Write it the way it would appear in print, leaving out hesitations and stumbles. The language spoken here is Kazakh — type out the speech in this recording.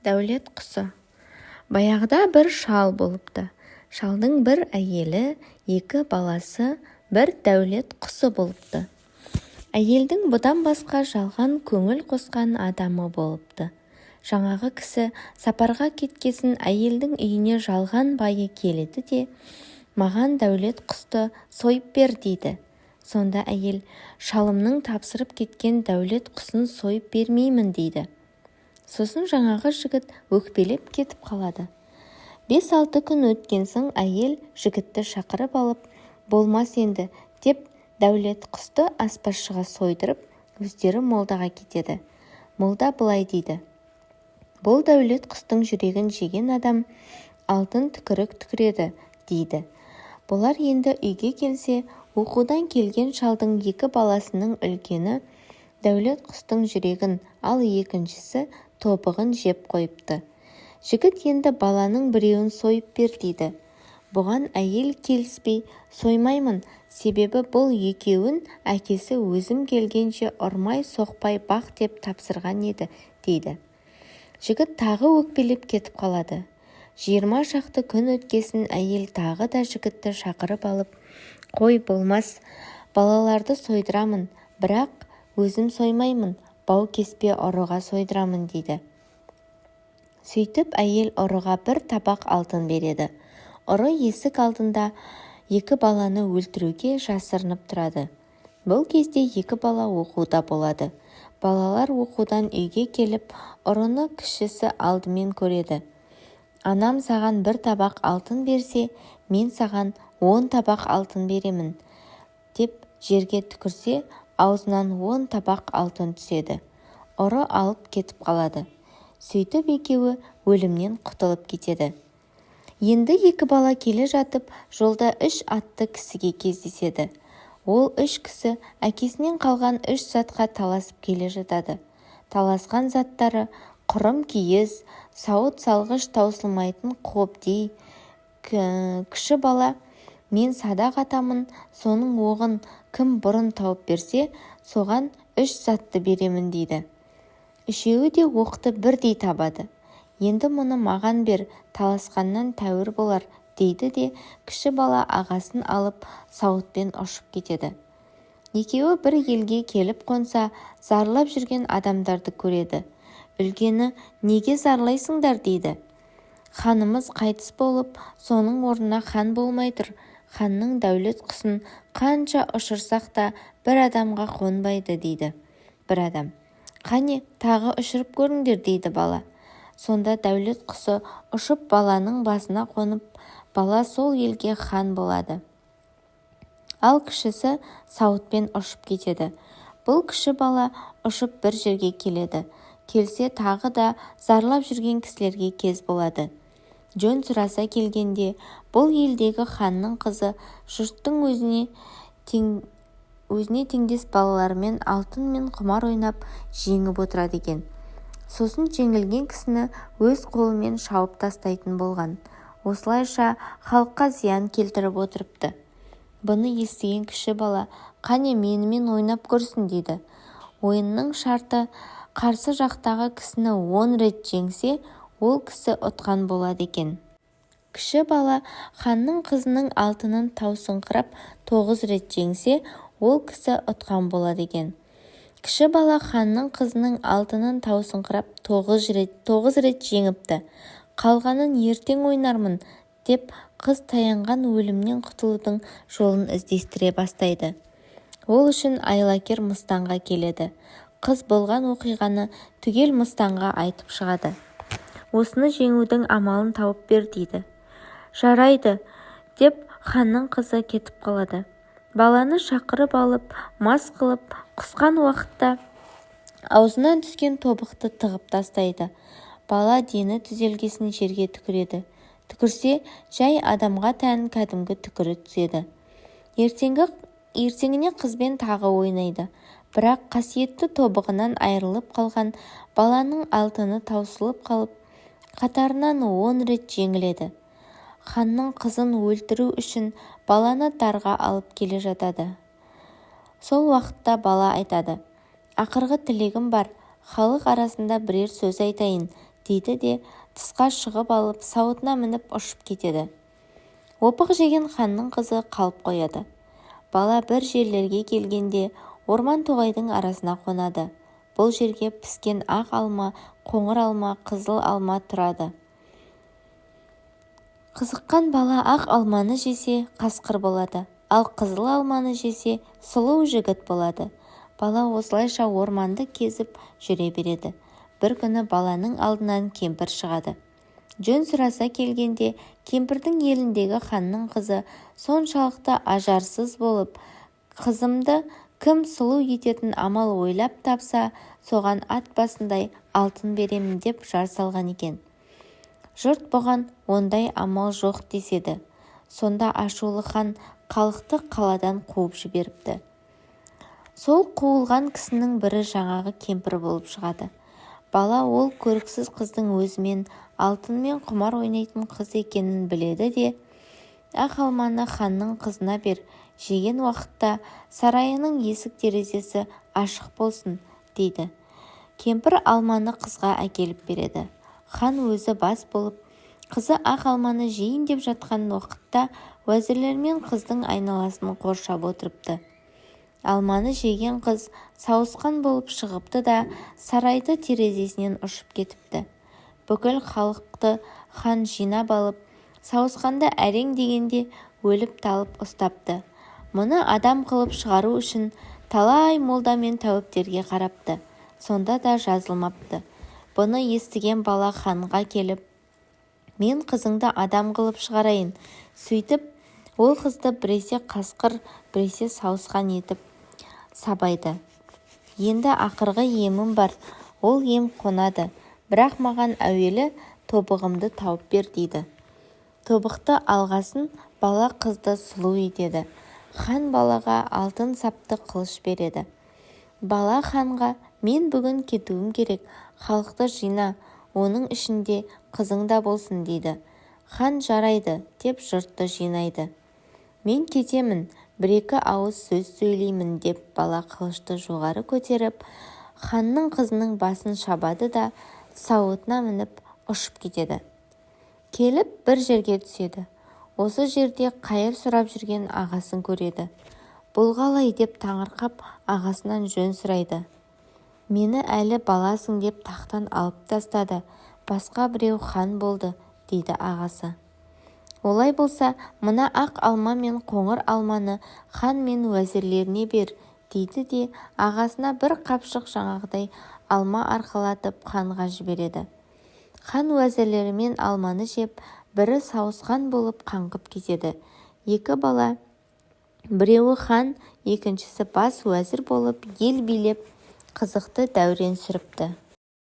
Дәулет құсы. Баяғыда бір шал болыпты. Шалдың бір әйелі, екі баласы, бір дәулет құсы болыпты. Әйелдің бұдан басқа жалған көңіл қосқан адамы болыпты. Жаңағы кісі сапарға кеткесін әйелдің үйіне жалған байы келеді де, маған дәулет құсты сойып бер дейді. Сонда әйел, шалымның тапсырып кеткен дәулет құсын сойып бермеймін дейді. Сосын жаңағы жігіт өкпелеп кетіп қалады. 5-6 күн өткен соң әйел жігітті шақырып алып, болмас енді деп дәулет құсты аспазшыға сойдырып, өздері молдаға кетеді. Молда былай дейді: бұл дәулет құстың жүрегін жеген адам алтын түкірік түкіреді дейді. Бұлар енді үйге келсе, оқудан келген шалдың екі баласының үлкені дәулет құстың жүрегін, ал екіншісі тобығын жеп қойыпты. Жігіт енді баланың біреуін сойып бер дейді. Бұған әйел келіспей, соймаймын, себебі бұл екеуін әкесі өзім келгенше ұрмай соқпай бақ деп тапсырған еді дейді. Жігіт тағы өкпелеп кетіп қалады. 20 шақты күн өткесін әйел тағы да жігітті шақырып алып, қой болмас, балаларды сойдырамын, бірақ өзім соймаймын, бау кеспе ұрыға сойдырамын дейді. Сөйтіп әйел ұрыға бір табақ алтын береді. Ұры есік алдында екі баланы өлтіруге жасырынып тұрады. Бұл кезде екі бала оқуда болады. Балалар оқудан үйге келіп, ұрыны кішісі алдымен көреді. Анам саған бір табақ алтын берсе, мен саған 10 табақ алтын беремін, деп жерге түкірсе, аузынан 10 табақ алтын түседі. Ұры алып кетіп қалады. Сөйтіп екеуі өлімнен құтылып кетеді. Енді екі бала келе жатып, жолда 3 атты кісіге кездеседі. Ол 3 кісі әкесінен қалған 3 затқа таласып келе жатады. Таласқан заттары құрым киіз, сауыт салғыш таусылмайтын қобдей. Кіші бала, мен садақ атамын, соның оғын кім бұрын тауып берсе, соған 3 затты беремін дейді. Үшеуі де оқты бірдей табады. Енді мұны маған бер, таласқаннан тәуір болар, дейді де кіші бала ағасын алып сауытпен ұшып кетеді. Екеуі бір елге келіп қонса, зарлап жүрген адамдарды көреді. Үлкені, неге зарлайсыңдар дейді. Ханымыз қайтыс болып, соның орнына хан болмай тұр. Ханның дәулет құсын қанша ұшырсақ та бір адамға қонбайды дейді. Бір адам: қане, тағы ұшырып көріңдер дейді бала. Сонда дәулет құсы ұшып баланың басына қонып, бала сол елге хан болады. Ал кішісі сауытпен ұшып кетеді. Бұл кіші бала ұшып бір жерге келеді. Келсе тағы да зарлап жүрген кісілерге кез болады. Жөн сұраса келгенде, бұл елдегі ханның қызы жұрттың өзіне теңдес балаларымен алтын мен құмар ойнап жеңіп отырады екен. Сосын жеңілген кісіні өз қолымен шауып тастайтын болған. Осылайша халыққа зиян келтіріп отырыпты. Бұны естіген кіші бала: қане, менімен ойнап көрсін дейді. Ойынның шарты, қарсы жақтағы кісіні 10 рет жеңсе, ол кісі ұтқан болады екен. Кіші бала ханның қызының алтынын таусыңқырап 9 рет жеңсе, ол кісі ұтқан болады екен. Кіші бала ханның қызының алтынын таусыңқырап 9 рет жеңіпті. Қалғанын ертең ойнармын, деп қыз таянған өлімнен құтылудың жолын іздестіре бастайды. Ол үшін айлакер мыстанға келеді. Қыз болған оқиғаны түгел мыстанға айтып шығады. Осыны жеңудің амалын тауып бер дейді. Жарайды, деп ханның қызы кетіп қалады. Баланы шақырып алып, мас қылып, құсқан уақытта аузынан түскен тобықты тығып тастайды. Бала дені түзелгесін жерге түкіреді. Түкірсе, жай адамға тән кәдімгі түкірі түседі. Ертеңіне қызбен тағы ойнайды. Бірақ қасиетті тобығынан айырылып қалған баланың алтыны таусылып қалып, қатарынан 10 рет жеңіледі. Ханның қызын өлтіру үшін баланы дарға алып келе жатады. Сол уақытта бала айтады: ақырғы тілегім бар, халық арасында бірер сөз айтайын. дейді де тысқа шығып алып сауытына мініп ұшып кетеді. Опық жеген ханның қызы қалып қояды. Бала бір жерлерге келгенде орман тоғайдың арасына қонады. Бұл жерге піскен ақ алма, қоңыр алма, қызыл алма тұрады. Қызыққан бала ақ алманы жесе қасқыр болады, ал қызыл алманы жесе сұлу жігіт болады. Бала осылайша орманды кезіп жүре береді. Бір күні баланың алдынан кемпір шығады. Жөн сұраса келгенде кемпірдің еліндегі ханның қызы соншалықты ажарсыз болып, қызымды кім сұлу ететін амал ойлап тапса, соған ат басындай алтын беремін деп жар салған екен. Жұрт бұған ондай амал жоқ деседі. Сонда ашулы хан халықты қаладан қуып жіберіпті. Сол қуылған кісінің бірі жаңағы кемпір болып шығады. Бала ол көріксіз қыздың өзімен алтынмен құмар ойнайтын қыз екенін біледі де, ақ алманы ханның қызына бер, жеген уақытта сарайының есік-терезесі ашық болсын, дейді. Кемпір алманы қызға әкеліп береді. Хан өзі бас болып, қызы ақ алманы жейін деп жатқан уақытта уәзірлермен қыздың айналасын қоршап отырыпты. Алманы жеген қыз сауысқан болып шығыпты да сарайды терезесінен ұшып кетіпті. Бүкіл халықты хан жинап алып, сауысқанда әрең дегенде өліп талып ұстапты. Мұны адам қылып шығару үшін талай молда мен тәуіптерге қарапты. Сонда да жазылмапты. Бұны естіген бала ханға келіп, мен қызыңды адам қылып шығарайын. Сөйтіп, ол қызды біресе қасқыр, біресе сауысқан етіп сабайды. Енді ақырғы емім бар, ол ем қонады. Бірақ маған әуелі тобығымды тауып бер, дейді. Тобықты алғасын бала қызды сұлу етеді. Хан балаға алтын сапты қылыш береді. Бала ханға, мен бүгін кетуім керек, халықты жина, оның ішінде қызың да болсын, дейді. Хан жарайды деп жұртты жинайды. Мен кетемін, бір-екі ауыз сөз сөйлеймін деп бала қылышты жоғары көтеріп, ханның қызының басын шабады да сауытына мініп ұшып кетеді. Келіп бір жерге түседі. Осы жерде қайыр сұрап жүрген ағасын көреді. Бұл қалай деп таңырқап ағасынан жөн сұрайды. Мені әлі баласың деп тақтан алып тастады. Басқа біреу хан болды, дейді ағасы. Олай болса, мына ақ алма мен қоңыр алманы хан мен уәзірлеріне бер, дейді де ағасына бір қапшық жаңағыдай алма арқалатып ханға жібереді. Хан уәзірлерімен алманы жеп, бірі сауысқан болып қаңғып кетеді. Екі бала, біреуі хан, екіншісі бас уәзір болып ел билеп, қызықты дәурен сүріпті.